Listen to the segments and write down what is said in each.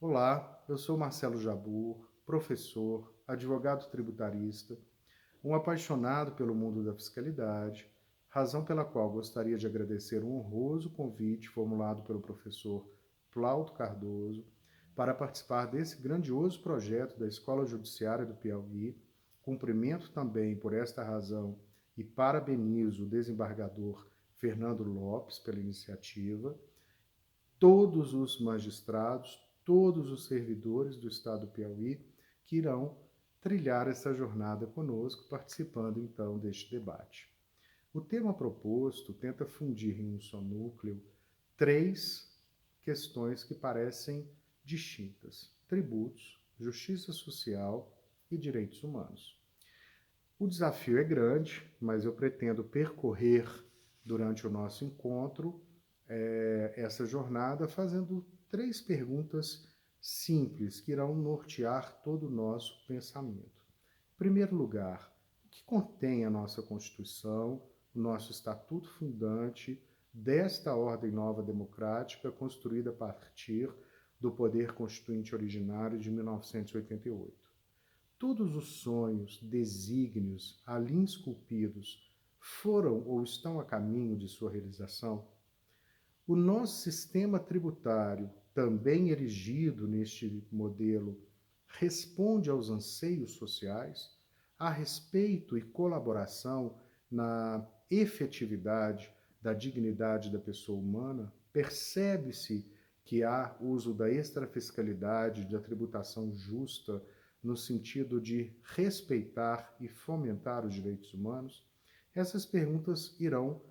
Olá, eu sou Marcelo Jabbour, professor, advogado tributarista, um apaixonado pelo mundo da fiscalidade, razão pela qual gostaria de agradecer um honroso convite formulado pelo professor Plauto Cardoso para participar desse grandioso projeto da Escola Judiciária do Piauí. Cumprimento também, por esta razão, e parabenizo o desembargador Fernando Lopes pela iniciativa, todos os magistrados, todos os servidores do Estado do Piauí que irão trilhar essa jornada conosco, participando então deste debate. O tema proposto tenta fundir em um só núcleo três questões que parecem distintas: tributos, justiça social e direitos humanos. O desafio é grande, mas eu pretendo percorrer durante o nosso encontro essa jornada fazendo três perguntas simples que irão nortear todo o nosso pensamento. Em primeiro lugar, o que contém a nossa Constituição, o nosso estatuto fundante desta ordem nova democrática construída a partir do poder constituinte originário de 1988? Todos os sonhos, desígnios ali esculpidos foram ou estão a caminho de sua realização? O nosso sistema tributário, também erigido neste modelo, responde aos anseios sociais, a respeito e colaboração na efetividade da dignidade da pessoa humana? Percebe-se que há uso da extrafiscalidade, da tributação justa, no sentido de respeitar e fomentar os direitos humanos? Essas perguntas irão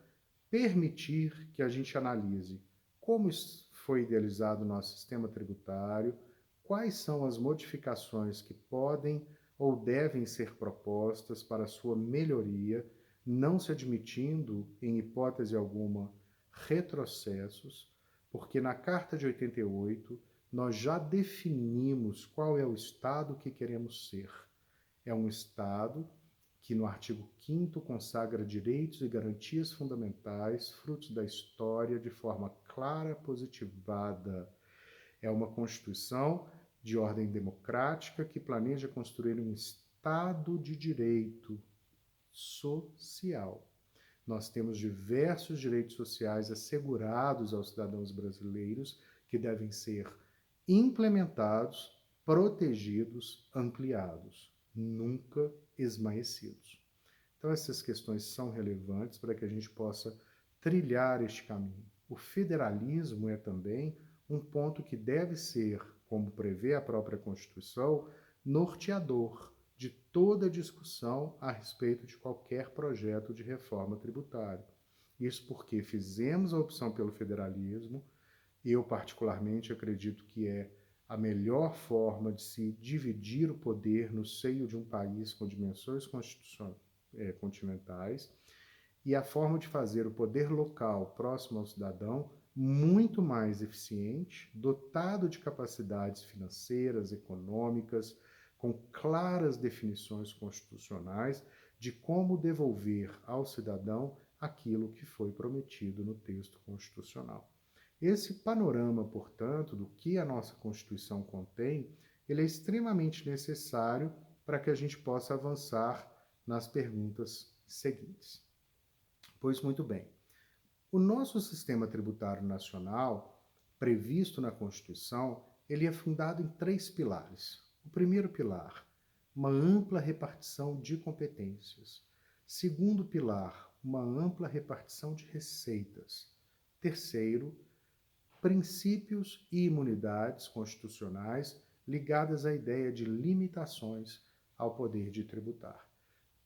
permitir que a gente analise como foi idealizado o nosso sistema tributário, quais são as modificações que podem ou devem ser propostas para sua melhoria, não se admitindo, em hipótese alguma, retrocessos, porque na Carta de 88 nós já definimos qual é o Estado que queremos ser. É um Estado que no artigo 5º consagra direitos e garantias fundamentais, frutos da história, de forma clara, positivada. É uma Constituição de ordem democrática que planeja construir um Estado de direito social. Nós temos diversos direitos sociais assegurados aos cidadãos brasileiros que devem ser implementados, protegidos, ampliados, nunca esmaecidos. Então, essas questões são relevantes para que a gente possa trilhar este caminho. O federalismo é também um ponto que deve ser, como prevê a própria Constituição, norteador de toda a discussão a respeito de qualquer projeto de reforma tributária. Isso porque fizemos a opção pelo federalismo. Eu, particularmente, acredito que é a melhor forma de se dividir o poder no seio de um país com dimensões continentais, e a forma de fazer o poder local próximo ao cidadão muito mais eficiente, dotado de capacidades financeiras, econômicas, com claras definições constitucionais de como devolver ao cidadão aquilo que foi prometido no texto constitucional. Esse panorama, portanto, do que a nossa Constituição contém, ele é extremamente necessário para que a gente possa avançar nas perguntas seguintes. Pois muito bem, o nosso sistema tributário nacional, previsto na Constituição, ele é fundado em três pilares. O primeiro pilar, uma ampla repartição de competências. Segundo pilar, uma ampla repartição de receitas. Terceiro, princípios e imunidades constitucionais ligadas à ideia de limitações ao poder de tributar.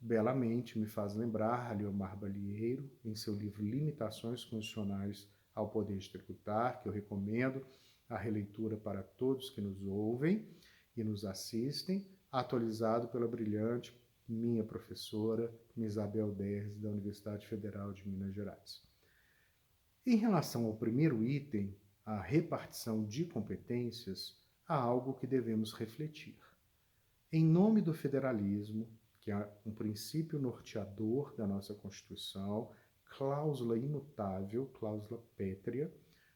Belamente me faz lembrar Leomar Balieiro, em seu livro Limitações Constitucionais ao Poder de Tributar, que eu recomendo a releitura para todos que nos ouvem e nos assistem, atualizado pela brilhante minha professora, Isabel Derres, da Universidade Federal de Minas Gerais. Em relação ao primeiro item, a repartição de competências, há algo que devemos refletir. Em nome do federalismo, que é um princípio norteador da nossa Constituição, cláusula imutável, cláusula pétrea,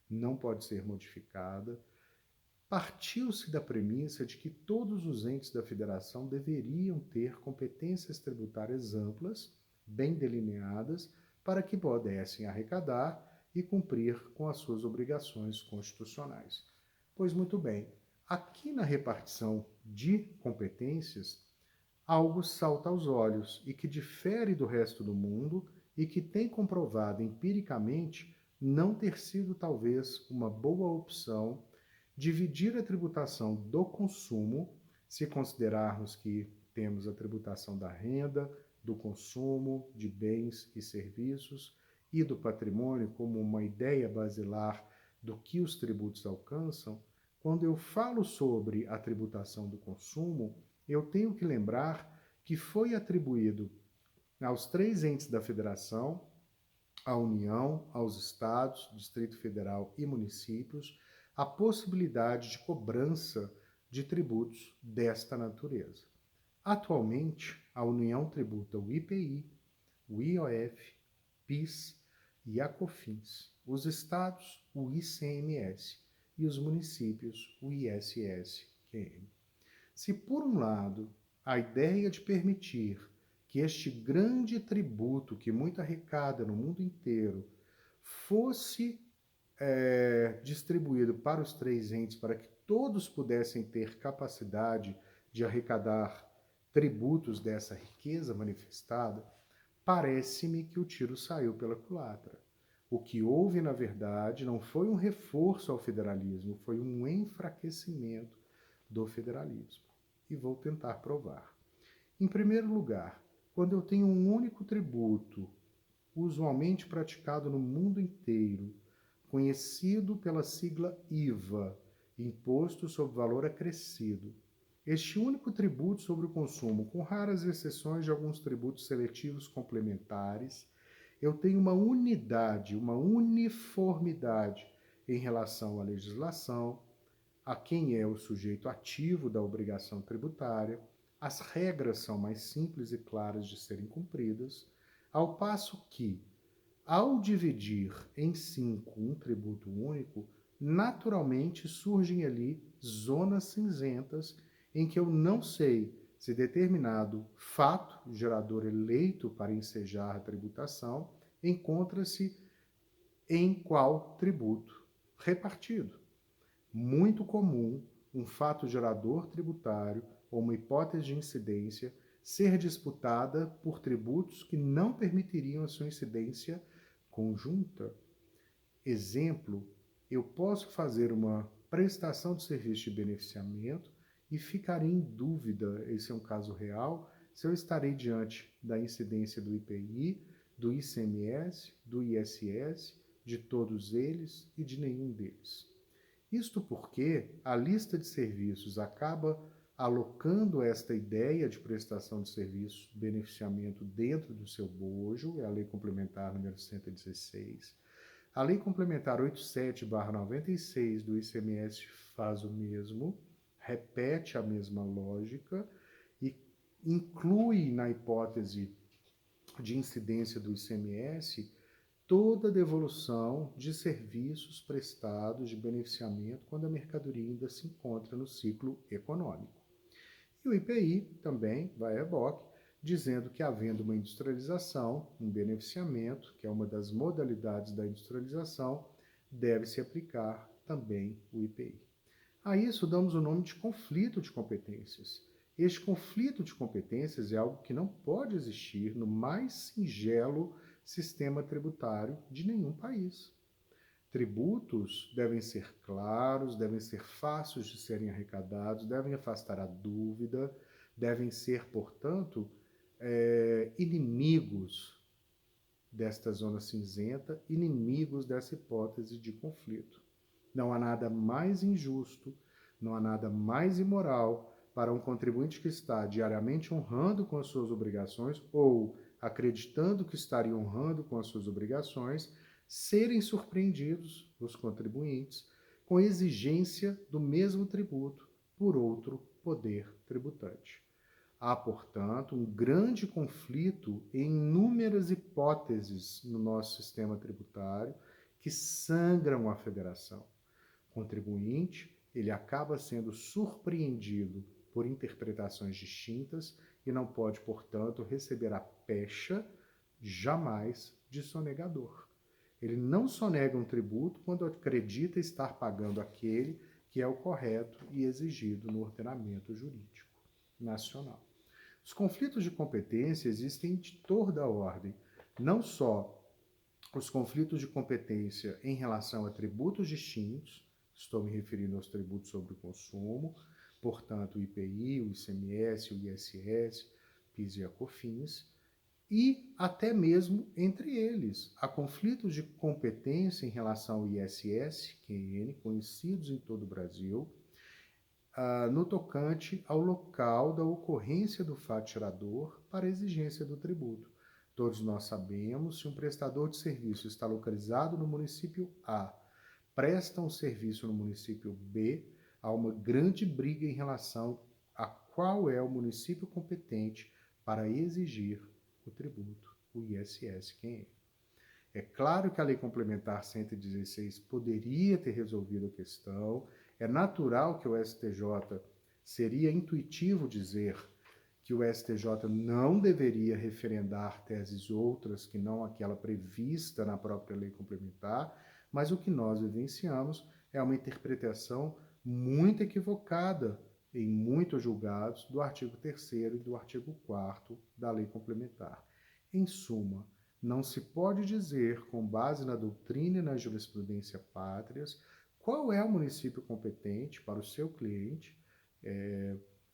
não pode ser modificada, partiu-se da premissa de que todos os entes da federação deveriam ter competências tributárias amplas, bem delineadas, para que pudessem arrecadar e cumprir com as suas obrigações constitucionais. Pois muito bem, aqui na repartição de competências, algo salta aos olhos e que difere do resto do mundo e que tem comprovado empiricamente não ter sido talvez uma boa opção dividir a tributação do consumo, se considerarmos que temos a tributação da renda, do consumo, de bens e serviços e do patrimônio como uma ideia basilar do que os tributos alcançam, quando eu falo sobre a tributação do consumo, eu tenho que lembrar que foi atribuído aos três entes da federação, à União, aos estados, Distrito Federal e municípios, a possibilidade de cobrança de tributos desta natureza. Atualmente, a União tributa o IPI, o IOF, PIS e a COFINS, os estados, o ICMS e os municípios, o ISS-QM. Se, por um lado, a ideia de permitir que este grande tributo que muito arrecada no mundo inteiro fosse distribuído para os três entes, para que todos pudessem ter capacidade de arrecadar tributos dessa riqueza manifestada, parece-me que o tiro saiu pela culatra. O que houve, na verdade, não foi um reforço ao federalismo, foi um enfraquecimento do federalismo. E vou tentar provar. Em primeiro lugar, quando eu tenho um único tributo, usualmente praticado no mundo inteiro, conhecido pela sigla IVA, Imposto sobre Valor Acrescido, este único tributo sobre o consumo, com raras exceções de alguns tributos seletivos complementares, eu tenho uma unidade, uma uniformidade em relação à legislação, a quem é o sujeito ativo da obrigação tributária, as regras são mais simples e claras de serem cumpridas, ao passo que, ao dividir em 5 um tributo único, naturalmente surgem ali zonas cinzentas em que eu não sei se determinado fato gerador eleito para ensejar a tributação encontra-se em qual tributo repartido. Muito comum um fato gerador tributário ou uma hipótese de incidência ser disputada por tributos que não permitiriam a sua incidência conjunta. Exemplo, eu posso fazer uma prestação de serviço de beneficiamento e ficarei em dúvida, esse é um caso real, se eu estarei diante da incidência do IPI, do ICMS, do ISS, de todos eles e de nenhum deles. Isto porque a lista de serviços acaba alocando esta ideia de prestação de serviço, beneficiamento dentro do seu bojo, é a Lei Complementar número 116. A Lei Complementar 87/96 do ICMS faz o mesmo, repete a mesma lógica e inclui na hipótese de incidência do ICMS toda devolução de serviços prestados de beneficiamento quando a mercadoria ainda se encontra no ciclo econômico. E o IPI também vai a reboque, dizendo que havendo uma industrialização, um beneficiamento, que é uma das modalidades da industrialização, deve-se aplicar também o IPI. A isso damos o nome de conflito de competências. Este conflito de competências é algo que não pode existir no mais singelo sistema tributário de nenhum país. Tributos devem ser claros, devem ser fáceis de serem arrecadados, devem afastar a dúvida, devem ser, portanto, inimigos desta zona cinzenta, inimigos dessa hipótese de conflito. Não há nada mais injusto, não há nada mais imoral para um contribuinte que está diariamente honrando com as suas obrigações ou acreditando que estaria honrando com as suas obrigações, serem surpreendidos, os contribuintes, com exigência do mesmo tributo por outro poder tributante. Há, portanto, um grande conflito em inúmeras hipóteses no nosso sistema tributário que sangram a federação. O contribuinte, ele acaba sendo surpreendido por interpretações distintas e não pode, portanto, receber a pecha jamais de sonegador. Ele não sonega um tributo quando acredita estar pagando aquele que é o correto e exigido no ordenamento jurídico nacional. Os conflitos de competência existem de toda a ordem, não só os conflitos de competência em relação a tributos distintos, estou me referindo aos tributos sobre o consumo, portanto, o IPI, o ICMS, o ISS, PIS e a COFINS, e até mesmo entre eles. Há conflitos de competência em relação ao ISS, QN, conhecidos em todo o Brasil, no tocante ao local da ocorrência do fato gerador para a exigência do tributo. Todos nós sabemos, se um prestador de serviço está localizado no município A, presta um serviço no município B, há uma grande briga em relação a qual é o município competente para exigir o tributo, o ISS-QN. É claro que a Lei Complementar 116 poderia ter resolvido a questão, é natural que o STJ, seria intuitivo dizer que o STJ não deveria referendar teses outras que não aquela prevista na própria lei complementar, mas o que nós vivenciamos é uma interpretação muito equivocada em muitos julgados do artigo 3º e do artigo 4º da lei complementar. Em suma, não se pode dizer, com base na doutrina e na jurisprudência pátrias, qual é o município competente para o seu cliente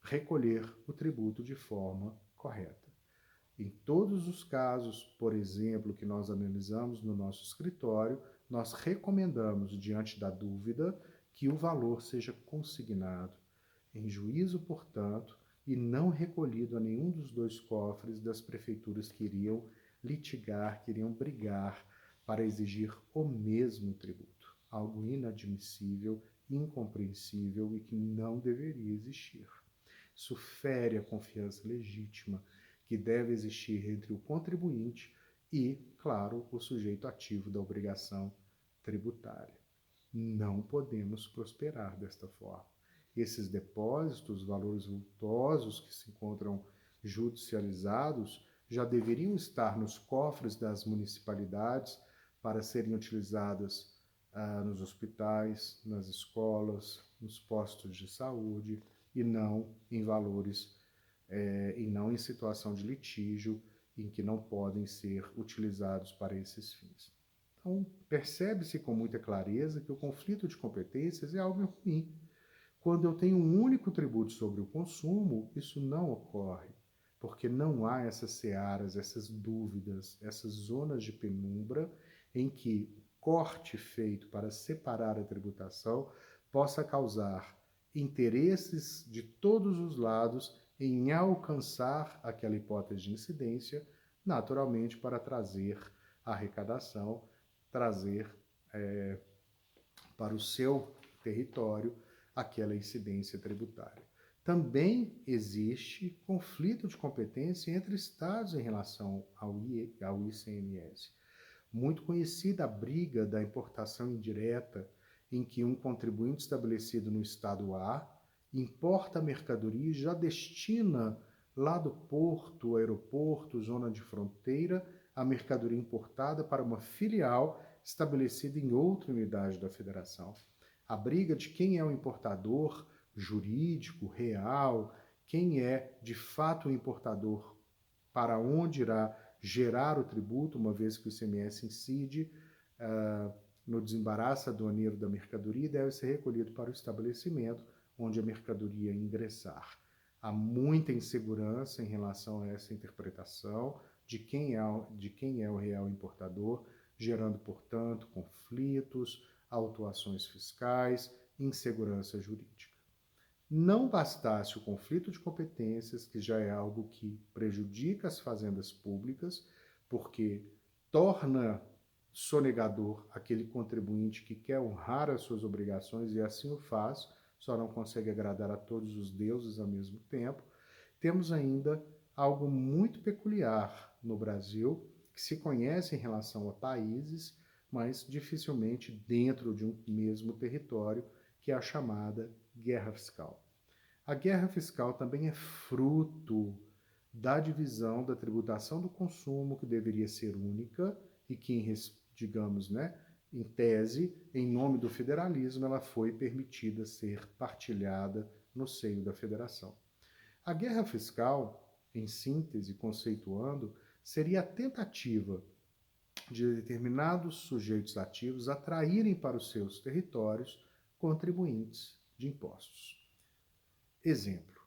recolher o tributo de forma correta. Em todos os casos, por exemplo, que nós analisamos no nosso escritório, nós recomendamos, diante da dúvida, que o valor seja consignado em juízo, portanto, e não recolhido a nenhum dos dois cofres das prefeituras que iriam litigar, que iriam brigar para exigir o mesmo tributo. Algo inadmissível, incompreensível e que não deveria existir. Isso fere a confiança legítima que deve existir entre o contribuinte e, claro, o sujeito ativo da obrigação tributária. Não podemos prosperar desta forma. Esses depósitos, valores vultosos que se encontram judicializados, já deveriam estar nos cofres das municipalidades para serem utilizadas nos hospitais, nas escolas, nos postos de saúde, e não em valores, e não em situação de litígio, em que não podem ser utilizados para esses fins. Então, percebe-se com muita clareza que o conflito de competências é algo ruim. Quando eu tenho um único tributo sobre o consumo, isso não ocorre, porque não há essas searas, essas dúvidas, essas zonas de penumbra em que o corte feito para separar a tributação possa causar interesses de todos os lados em alcançar aquela hipótese de incidência, naturalmente para trazer arrecadação, trazer para o seu território aquela incidência tributária. Também existe conflito de competência entre estados em relação ao ICMS. Muito conhecida a briga da importação indireta, em que um contribuinte estabelecido no estado A importa a mercadoria e já destina lá do porto, aeroporto, zona de fronteira, a mercadoria importada para uma filial estabelecida em outra unidade da federação. A briga de quem é o importador jurídico, real, quem é de fato o importador, para onde irá gerar o tributo, uma vez que o ICMS incide no desembaraço aduaneiro da mercadoria, deve ser recolhido para o estabelecimento onde a mercadoria ingressar. Há muita insegurança em relação a essa interpretação de quem é o real importador, gerando, portanto, conflitos, autuações fiscais, insegurança jurídica. Não bastasse o conflito de competências, que já é algo que prejudica as fazendas públicas, porque torna sonegador aquele contribuinte que quer honrar as suas obrigações e assim o faz, só não consegue agradar a todos os deuses ao mesmo tempo. Temos ainda algo muito peculiar no Brasil, que se conhece em relação a países, mas dificilmente dentro de um mesmo território, que é a chamada guerra fiscal. A guerra fiscal também é fruto da divisão da tributação do consumo, que deveria ser única e que, digamos, né, em tese, em nome do federalismo, ela foi permitida ser partilhada no seio da federação. A guerra fiscal, em síntese, conceituando, seria a tentativa de determinados sujeitos ativos atraírem para os seus territórios contribuintes de impostos. Exemplo: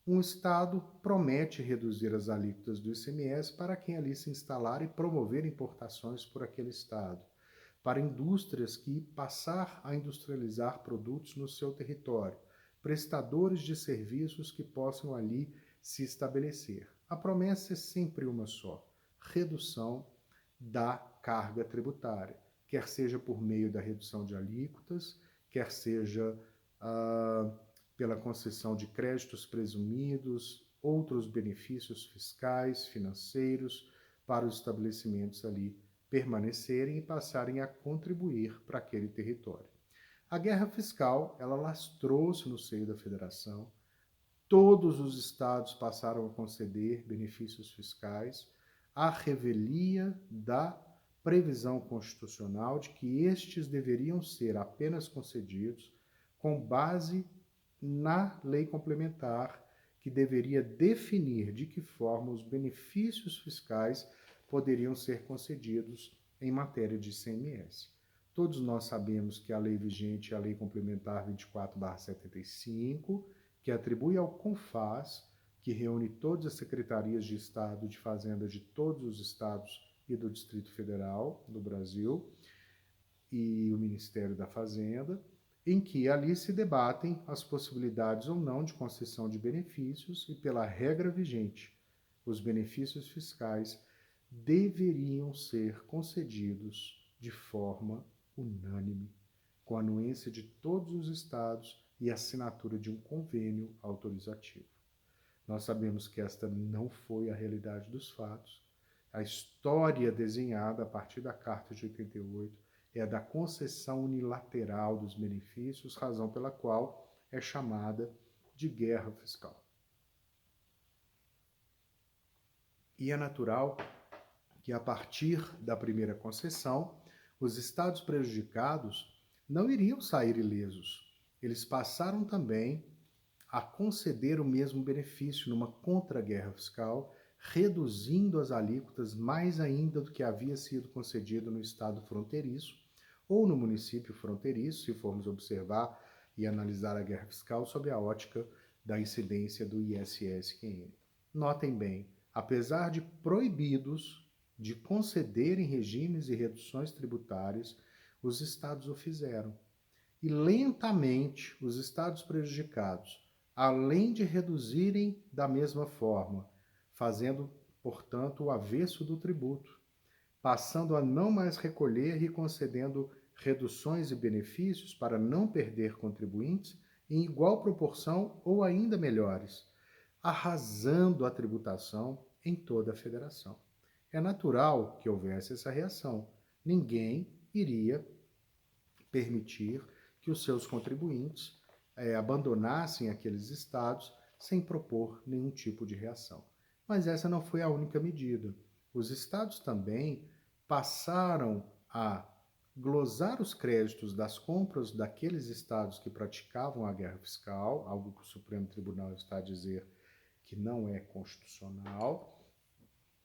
um Estado promete reduzir as alíquotas do ICMS para quem ali se instalar e promover importações por aquele Estado, para indústrias que passar a industrializar produtos no seu território, prestadores de serviços que possam ali se estabelecer. A promessa é sempre uma só: redução da carga tributária, quer seja por meio da redução de alíquotas, quer seja pela concessão de créditos presumidos, outros benefícios fiscais, financeiros, para os estabelecimentos ali permanecerem e passarem a contribuir para aquele território. A guerra fiscal, ela lastrou-se no seio da federação, todos os estados passaram a conceder benefícios fiscais, à revelia da previsão constitucional de que estes deveriam ser apenas concedidos com base na lei complementar, que deveria definir de que forma os benefícios fiscais poderiam ser concedidos em matéria de ICMS. Todos nós sabemos que a lei vigente é a Lei Complementar 24/75, que atribui ao CONFAS, que reúne todas as secretarias de Estado de Fazenda de todos os estados e do Distrito Federal do Brasil, e o Ministério da Fazenda, em que ali se debatem as possibilidades ou não de concessão de benefícios e, pela regra vigente, os benefícios fiscais deveriam ser concedidos de forma unânime, com a anuência de todos os estados e assinatura de um convênio autorizativo. Nós sabemos que esta não foi a realidade dos fatos. A história desenhada a partir da Carta de 88 é a da concessão unilateral dos benefícios, razão pela qual é chamada de guerra fiscal. E é natural que, a partir da primeira concessão, os estados prejudicados não iriam sair ilesos. Eles passaram também a conceder o mesmo benefício numa contra-guerra fiscal, reduzindo as alíquotas mais ainda do que havia sido concedido no estado fronteiriço ou no município fronteiriço, se formos observar e analisar a guerra fiscal sob a ótica da incidência do ISS-QN. Notem bem, apesar de proibidos de concederem regimes e reduções tributárias, os estados o fizeram. E lentamente os estados prejudicados, além de reduzirem da mesma forma, fazendo, portanto, o avesso do tributo, passando a não mais recolher e concedendo reduções e benefícios para não perder contribuintes em igual proporção ou ainda melhores, arrasando a tributação em toda a federação. É natural que houvesse essa reação. Ninguém iria permitir que os seus contribuintes abandonassem aqueles estados sem propor nenhum tipo de reação. Mas essa não foi a única medida. Os estados também passaram a glosar os créditos das compras daqueles estados que praticavam a guerra fiscal, algo que o Supremo Tribunal está a dizer que não é constitucional,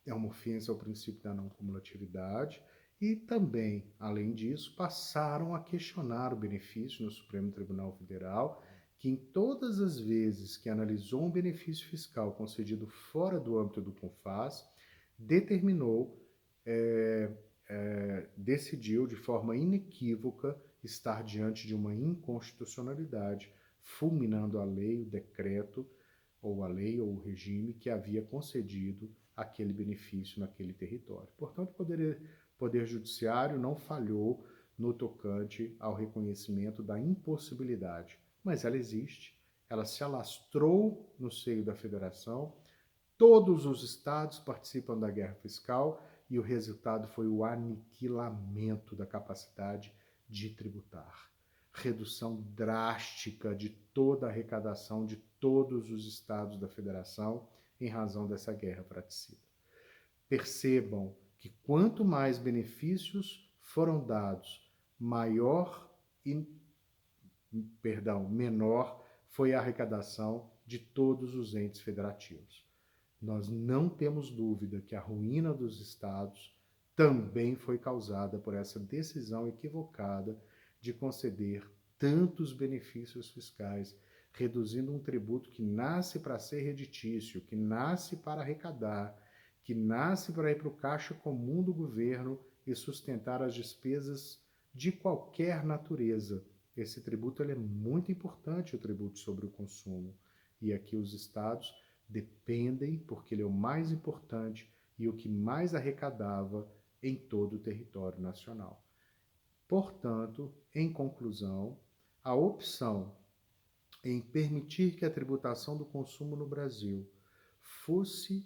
é uma ofensa ao princípio da não cumulatividade, e também, além disso, passaram a questionar o benefício no Supremo Tribunal Federal, que em todas as vezes que analisou um benefício fiscal concedido fora do âmbito do CONFAS, determinou, decidiu de forma inequívoca estar diante de uma inconstitucionalidade, fulminando a lei, o decreto, ou a lei ou o regime que havia concedido aquele benefício naquele território. Portanto, o Poder Judiciário não falhou no tocante ao reconhecimento da impossibilidade, mas ela existe, ela se alastrou no seio da federação, todos os estados participam da guerra fiscal e o resultado foi o aniquilamento da capacidade de tributar. redução drástica de toda a arrecadação de todos os estados da federação em razão dessa guerra fratricida. Percebam que quanto mais benefícios foram dados, menor foi a arrecadação de todos os entes federativos. Nós não temos dúvida que a ruína dos estados também foi causada por essa decisão equivocada de conceder tantos benefícios fiscais, reduzindo um tributo que nasce para ser reditício, que nasce para arrecadar, que nasce para ir para o caixa comum do governo e sustentar as despesas de qualquer natureza. Esse tributo é muito importante, o tributo sobre o consumo. E aqui os estados dependem, porque ele é o mais importante e o que mais arrecadava em todo o território nacional. Portanto, em conclusão, a opção em permitir que a tributação do consumo no Brasil fosse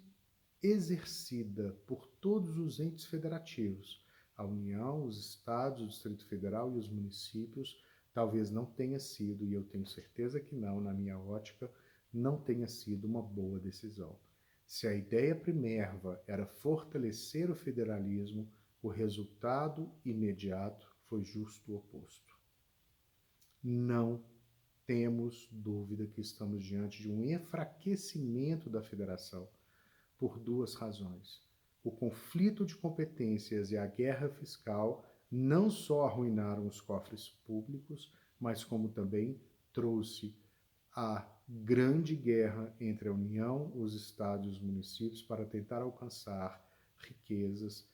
exercida por todos os entes federativos, a União, os estados, o Distrito Federal e os municípios, talvez não tenha sido, e eu tenho certeza que não, na minha ótica, não tenha sido uma boa decisão. Se a ideia primerva era fortalecer o federalismo, o resultado imediato foi justo o oposto. Não temos dúvida que estamos diante de um enfraquecimento da federação por duas razões. O conflito de competências e a guerra fiscal não só arruinaram os cofres públicos, mas como também trouxe a grande guerra entre a União, os estados e os municípios para tentar alcançar riquezas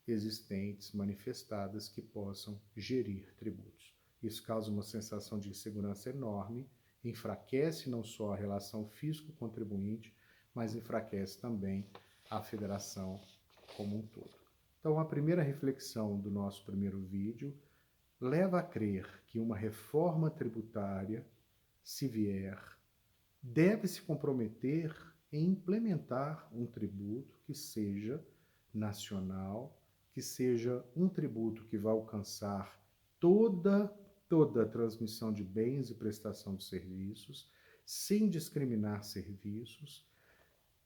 existentes, manifestadas, que possam gerir tributos. Isso causa uma sensação de insegurança enorme, enfraquece não só a relação fisco-contribuinte, mas enfraquece também a federação como um todo. Então, a primeira reflexão do nosso primeiro vídeo leva a crer que uma reforma tributária, se vier, deve se comprometer em implementar um tributo que seja nacional, que seja um tributo que vá alcançar toda a transmissão de bens e prestação de serviços, sem discriminar serviços,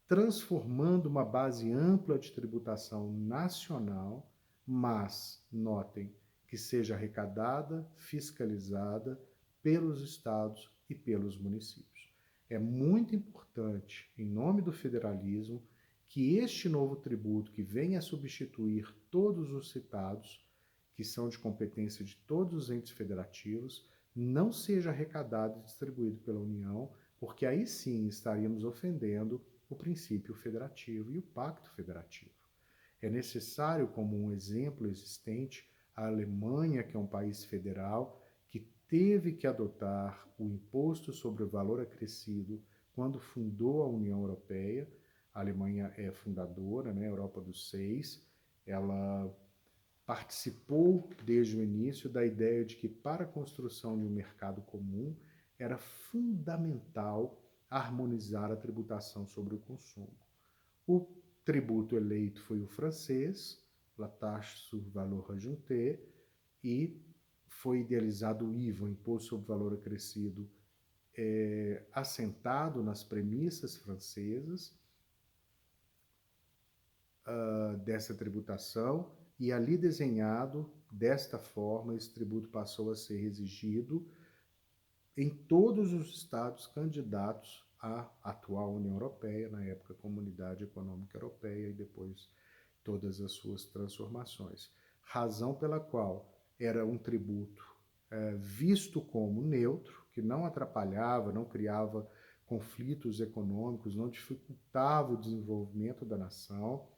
transformando uma base ampla de tributação nacional, mas, notem, que seja arrecadada, fiscalizada pelos estados e pelos municípios. É muito importante, em nome do federalismo, que este novo tributo, que venha a substituir todos os citados, que são de competência de todos os entes federativos, não seja arrecadado e distribuído pela União, porque aí sim estaríamos ofendendo o princípio federativo e o pacto federativo. É necessário, como um exemplo existente, a Alemanha, que é um país federal, que teve que adotar o imposto sobre o valor acrescido quando fundou a União Europeia. A Alemanha é fundadora, né, Europa dos Seis. Ela participou desde o início da ideia de que para a construção de um mercado comum era fundamental harmonizar a tributação sobre o consumo. O tributo eleito foi o francês, la taxe sur valeur ajoutée, e foi idealizado o IVA, o Imposto sobre Valor Acrescido, assentado nas premissas francesas dessa tributação, e ali desenhado, desta forma, esse tributo passou a ser exigido em todos os estados candidatos à atual União Europeia, na época Comunidade Econômica Europeia, e depois todas as suas transformações. Razão pela qual era um tributo visto como neutro, que não atrapalhava, não criava conflitos econômicos, não dificultava o desenvolvimento da nação,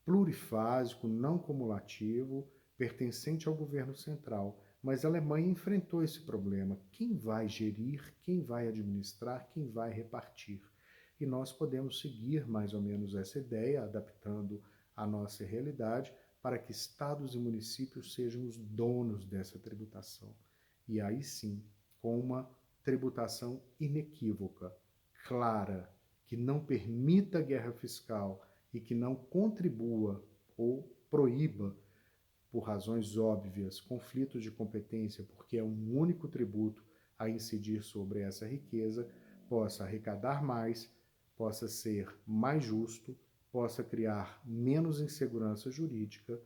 plurifásico, não cumulativo, pertencente ao governo central. Mas a Alemanha enfrentou esse problema. Quem vai gerir, quem vai administrar, quem vai repartir? E nós podemos seguir mais ou menos essa ideia, adaptando a nossa realidade, para que estados e municípios sejam os donos dessa tributação. E aí sim, com uma tributação inequívoca, clara, que não permita guerra fiscal e que não contribua ou proíba por razões óbvias, conflitos de competência, porque é um único tributo a incidir sobre essa riqueza, possa arrecadar mais, possa ser mais justo, possa criar menos insegurança jurídica,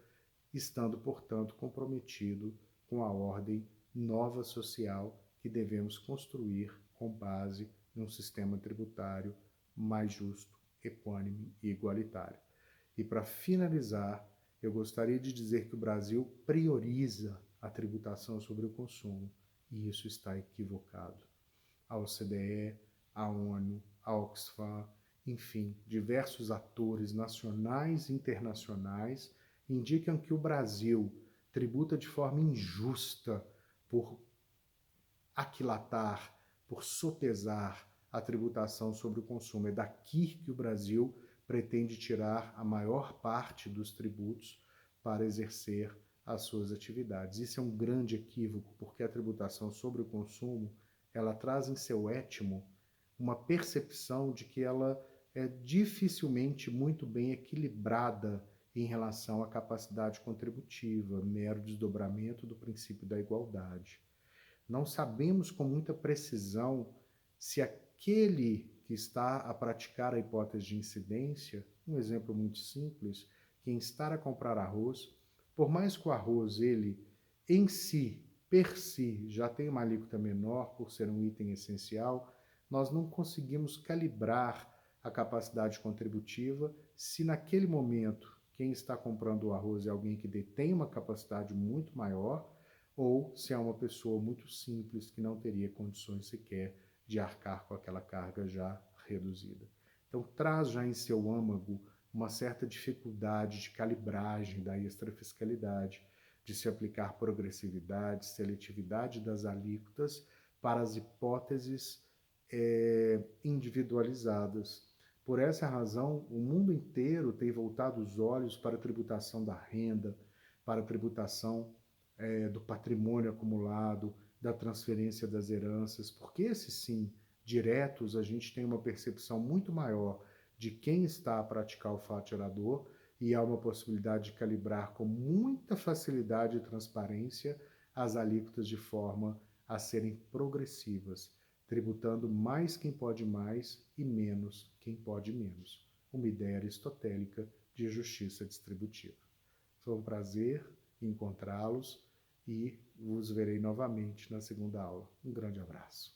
estando, portanto, comprometido com a ordem nova social que devemos construir com base num sistema tributário mais justo, equânime e igualitário. E para finalizar, eu gostaria de dizer que o Brasil prioriza a tributação sobre o consumo, e isso está equivocado. A OCDE, a ONU, a Oxfam, enfim, diversos atores nacionais e internacionais indicam que o Brasil tributa de forma injusta por aquilatar, por sotesar a tributação sobre o consumo. É daqui que o Brasil pretende tirar a maior parte dos tributos para exercer as suas atividades. Isso é um grande equívoco, porque a tributação sobre o consumo, ela traz em seu étimo uma percepção de que ela é dificilmente muito bem equilibrada em relação à capacidade contributiva, mero desdobramento do princípio da igualdade. Não sabemos com muita precisão se aquele que está a praticar a hipótese de incidência, um exemplo muito simples, quem está a comprar arroz, por mais que o arroz, ele, em si, per si, já tenha uma alíquota menor por ser um item essencial, nós não conseguimos calibrar a capacidade contributiva se naquele momento quem está comprando o arroz é alguém que detém uma capacidade muito maior ou se é uma pessoa muito simples que não teria condições sequer de arcar com aquela carga já reduzida. Então, traz já em seu âmago uma certa dificuldade de calibragem da extrafiscalidade, de se aplicar progressividade, seletividade das alíquotas para as hipóteses individualizadas. Por essa razão, o mundo inteiro tem voltado os olhos para a tributação da renda, para a tributação do patrimônio acumulado, da transferência das heranças, porque esses sim, diretos, a gente tem uma percepção muito maior de quem está a praticar o fato gerador e há uma possibilidade de calibrar com muita facilidade e transparência as alíquotas de forma a serem progressivas, tributando mais quem pode mais e menos quem pode menos. Uma ideia aristotélica de justiça distributiva. Foi um prazer encontrá-los e vos verei novamente na segunda aula. Um grande abraço.